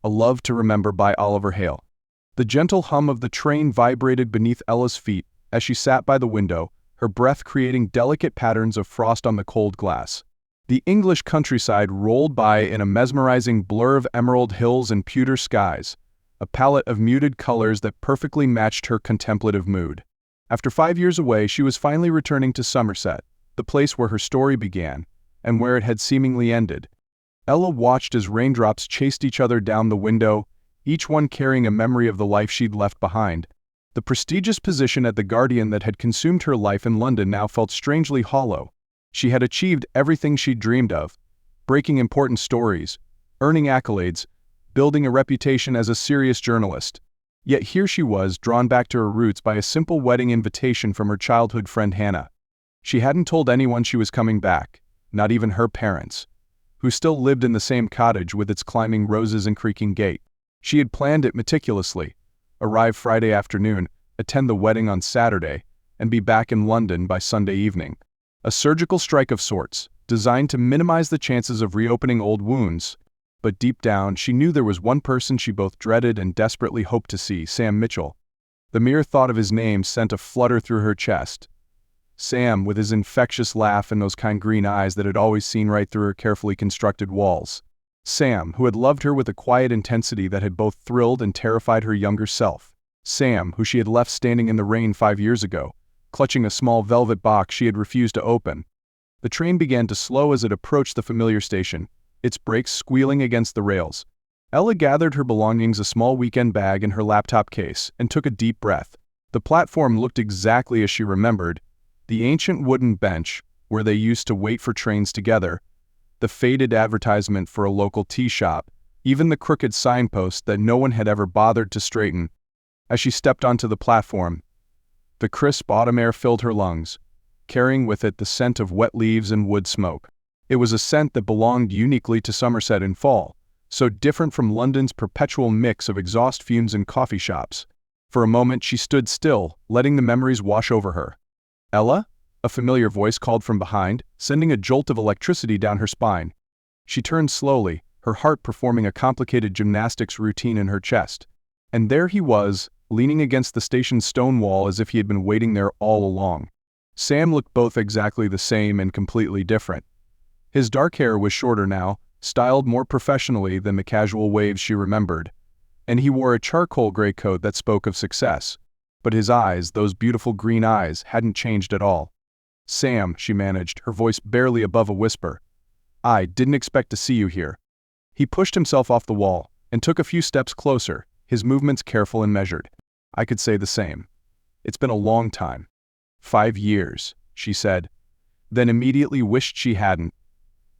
A Love to Remember by Oliver Hale. The gentle hum of the train vibrated beneath Ella's feet as she sat by the window, her breath creating delicate patterns of frost on the cold glass. The English countryside rolled by in a mesmerizing blur of emerald hills and pewter skies, a palette of muted colors that perfectly matched her contemplative mood. After 5 years away, she was finally returning to Somerset, the place where her story began, and where it had seemingly ended. Ella watched as raindrops chased each other down the window, each one carrying a memory of the life she'd left behind. The prestigious position at The Guardian that had consumed her life in London now felt strangely hollow. She had achieved everything she'd dreamed of, breaking important stories, earning accolades, building a reputation as a serious journalist. Yet here she was, drawn back to her roots by a simple wedding invitation from her childhood friend Hannah. She hadn't told anyone she was coming back, not even her parents, who still lived in the same cottage with its climbing roses and creaking gate. She had planned it meticulously: arrive Friday afternoon, attend the wedding on Saturday, and be back in London by Sunday evening. A surgical strike of sorts, designed to minimize the chances of reopening old wounds. But deep down, she knew there was one person she both dreaded and desperately hoped to see: Sam Mitchell. The mere thought of his name sent a flutter through her chest. Sam, with his infectious laugh and those kind green eyes that had always seen right through her carefully constructed walls. Sam, who had loved her with a quiet intensity that had both thrilled and terrified her younger self. Sam, who she had left standing in the rain 5 years ago, clutching a small velvet box she had refused to open. The train began to slow as it approached the familiar station, its brakes squealing against the rails. Ella gathered her belongings, a small weekend bag and her laptop case, and took a deep breath. The platform looked exactly as she remembered: the ancient wooden bench, where they used to wait for trains together, the faded advertisement for a local tea shop, even the crooked signpost that no one had ever bothered to straighten. As she stepped onto the platform, the crisp autumn air filled her lungs, carrying with it the scent of wet leaves and wood smoke. It was a scent that belonged uniquely to Somerset in fall, so different from London's perpetual mix of exhaust fumes and coffee shops. For a moment she stood still, letting the memories wash over her. "Ella?" A familiar voice called from behind, sending a jolt of electricity down her spine. She turned slowly, her heart performing a complicated gymnastics routine in her chest. And there he was, leaning against the station's stone wall as if he had been waiting there all along. Sam looked both exactly the same and completely different. His dark hair was shorter now, styled more professionally than the casual waves she remembered, and he wore a charcoal gray coat that spoke of success. But his eyes, those beautiful green eyes, hadn't changed at all. "Sam," she managed, her voice barely above a whisper, "I didn't expect to see you here." He pushed himself off the wall and took a few steps closer, his movements careful and measured. "I could say the same. It's been a long time." 5 years, she said, then immediately wished she hadn't.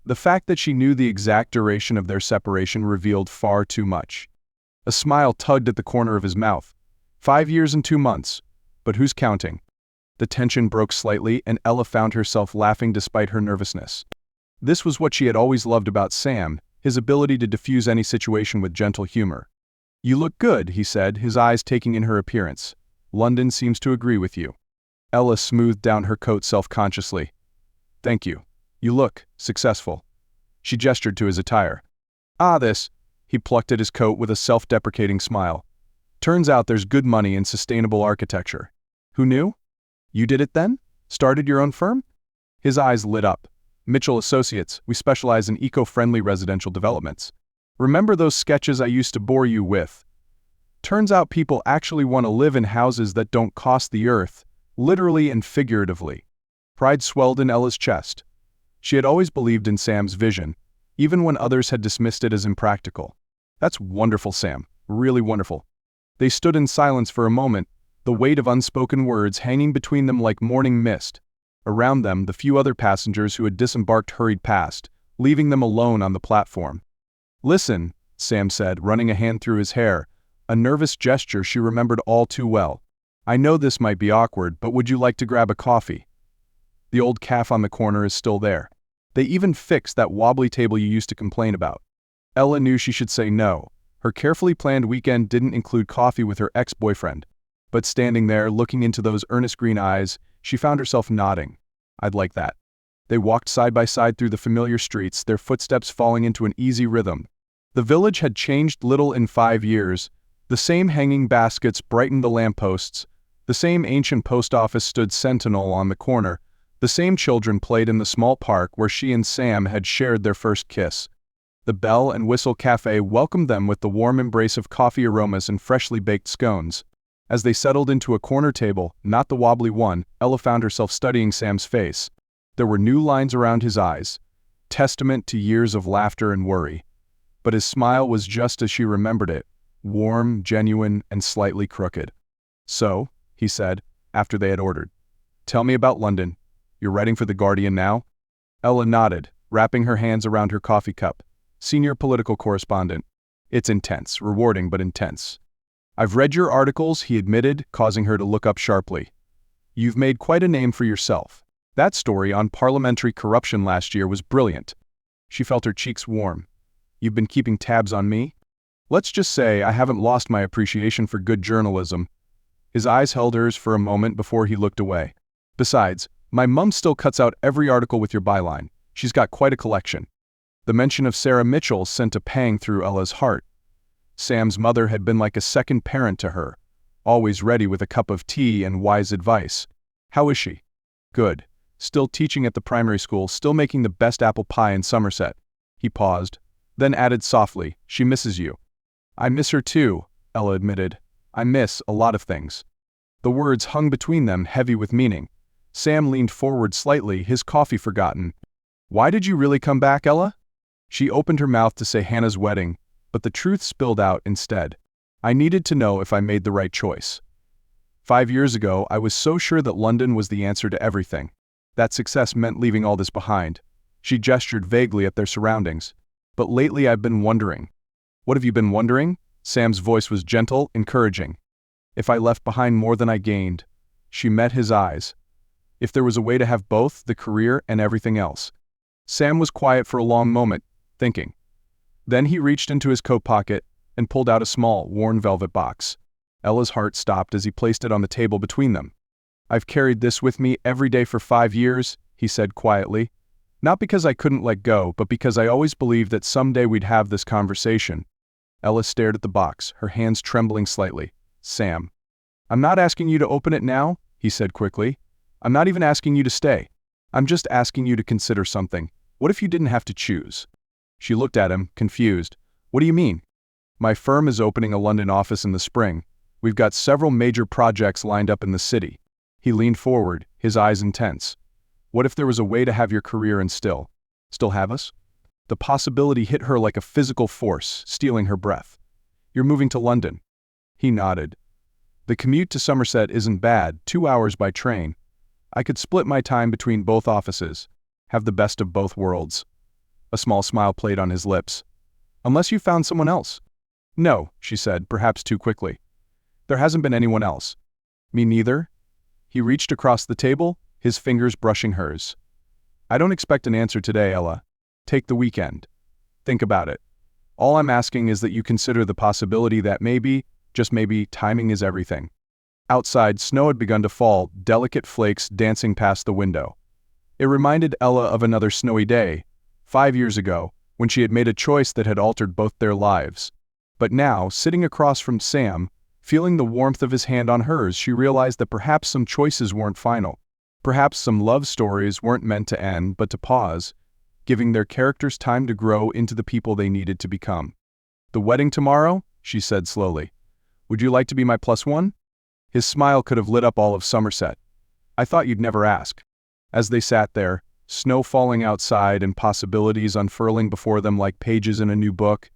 The fact that she knew the exact duration of their separation revealed far too much. A smile tugged at the corner of his mouth. 5 years and 2 months, but who's counting? The tension broke slightly and Ella found herself laughing despite her nervousness. This was what she had always loved about Sam, his ability to diffuse any situation with gentle humor. "You look good," he said, his eyes taking in her appearance. "London seems to agree with you." Ella smoothed down her coat self-consciously. "Thank you. You look successful." She gestured to his attire. "Ah, this." He plucked at his coat with a self-deprecating smile. "Turns out there's good money in sustainable architecture. Who knew? You did it then? Started your own firm?" His eyes lit up. "Mitchell Associates, we specialize in eco-friendly residential developments. Remember those sketches I used to bore you with? Turns out people actually want to live in houses that don't cost the earth, literally and figuratively." Pride swelled in Ella's chest. She had always believed in Sam's vision, even when others had dismissed it as impractical. "That's wonderful, Sam. Really wonderful." They stood in silence for a moment, the weight of unspoken words hanging between them like morning mist. Around them, the few other passengers who had disembarked hurried past, leaving them alone on the platform. "Listen," Sam said, running a hand through his hair, a nervous gesture she remembered all too well. "I know this might be awkward, but would you like to grab a coffee? The old cafe on the corner is still there. They even fixed that wobbly table you used to complain about." Ella knew she should say no. Her carefully planned weekend didn't include coffee with her ex-boyfriend. But standing there, looking into those earnest green eyes, she found herself nodding. "I'd like that." They walked side by side through the familiar streets, their footsteps falling into an easy rhythm. The village had changed little in 5 years. The same hanging baskets brightened the lampposts. The same ancient post office stood sentinel on the corner. The same children played in the small park where she and Sam had shared their first kiss. The Bell and Whistle Cafe welcomed them with the warm embrace of coffee aromas and freshly baked scones. As they settled into a corner table, not the wobbly one, Ella found herself studying Sam's face. There were new lines around his eyes, testament to years of laughter and worry. But his smile was just as she remembered it, warm, genuine, and slightly crooked. "So," he said, after they had ordered, "tell me about London. You're writing for The Guardian now?" Ella nodded, wrapping her hands around her coffee cup. "Senior political correspondent. It's intense, rewarding but intense." "I've read your articles," he admitted, causing her to look up sharply. "You've made quite a name for yourself. That story on parliamentary corruption last year was brilliant." She felt her cheeks warm. "You've been keeping tabs on me?" "Let's just say I haven't lost my appreciation for good journalism." His eyes held hers for a moment before he looked away. "Besides, my mum still cuts out every article with your byline. She's got quite a collection." The mention of Sarah Mitchell sent a pang through Ella's heart. Sam's mother had been like a second parent to her, always ready with a cup of tea and wise advice. "How is she?" "Good. Still teaching at the primary school, still making the best apple pie in Somerset." He paused, then added softly, "She misses you." "I miss her too," Ella admitted. "I miss a lot of things." The words hung between them, heavy with meaning. Sam leaned forward slightly, his coffee forgotten. "Why did you really come back, Ella?" She opened her mouth to say Hannah's wedding, but the truth spilled out instead. "I needed to know if I made the right choice. 5 years ago, I was so sure that London was the answer to everything. That success meant leaving all this behind." She gestured vaguely at their surroundings. "But lately I've been wondering." "What have you been wondering?" Sam's voice was gentle, encouraging. "If I left behind more than I gained." She met his eyes. "If there was a way to have both, the career and everything else." Sam was quiet for a long moment, thinking. Then he reached into his coat pocket and pulled out a small, worn velvet box. Ella's heart stopped as he placed it on the table between them. "I've carried this with me every day for 5 years, he said quietly. "Not because I couldn't let go, but because I always believed that someday we'd have this conversation." Ella stared at the box, her hands trembling slightly. "Sam, I'm not asking you to open it now," he said quickly. "I'm not even asking you to stay. I'm just asking you to consider something. What if you didn't have to choose?" She looked at him, confused. "What do you mean?" "My firm is opening a London office in the spring. We've got several major projects lined up in the city." He leaned forward, his eyes intense. "What if there was a way to have your career and still have us?" The possibility hit her like a physical force, stealing her breath. "You're moving to London." He nodded. "The commute to Somerset isn't bad, 2 hours by train. I could split my time between both offices, have the best of both worlds." A small smile played on his lips. "Unless you found someone else." "No," she said, perhaps too quickly. "There hasn't been anyone else." "Me neither." He reached across the table, his fingers brushing hers. "I don't expect an answer today, Ella. Take the weekend. Think about it. All I'm asking is that you consider the possibility that maybe, just maybe, timing is everything." Outside, snow had begun to fall, delicate flakes dancing past the window. It reminded Ella of another snowy day, 5 years ago, when she had made a choice that had altered both their lives. But now, sitting across from Sam, feeling the warmth of his hand on hers, she realized that perhaps some choices weren't final. Perhaps some love stories weren't meant to end but to pause, giving their characters time to grow into the people they needed to become. "The wedding tomorrow?" she said slowly. "Would you like to be my +1? His smile could have lit up all of Somerset. "I thought you'd never ask." As they sat there, snow falling outside and possibilities unfurling before them like pages in a new book,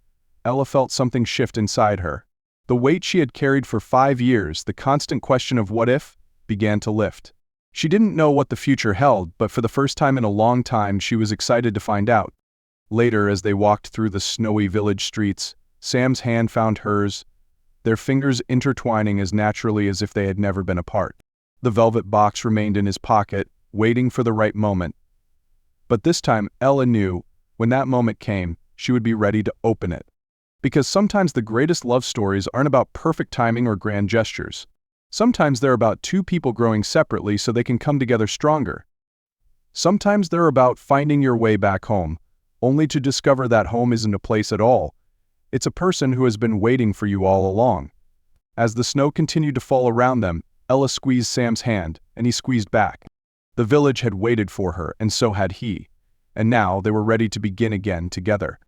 Ella felt something shift inside her. The weight she had carried for 5 years, the constant question of what if, began to lift. She didn't know what the future held, but for the first time in a long time she was excited to find out. Later, as they walked through the snowy village streets, Sam's hand found hers, their fingers intertwining as naturally as if they had never been apart. The velvet box remained in his pocket, waiting for the right moment. But this time, Ella knew, when that moment came, she would be ready to open it. Because sometimes the greatest love stories aren't about perfect timing or grand gestures. Sometimes they're about two people growing separately so they can come together stronger. Sometimes they're about finding your way back home, only to discover that home isn't a place at all, It's a person who has been waiting for you all along." As the snow continued to fall around them, Ella squeezed Sam's hand, and he squeezed back. The village had waited for her, and so had he. And now they were ready to begin again together.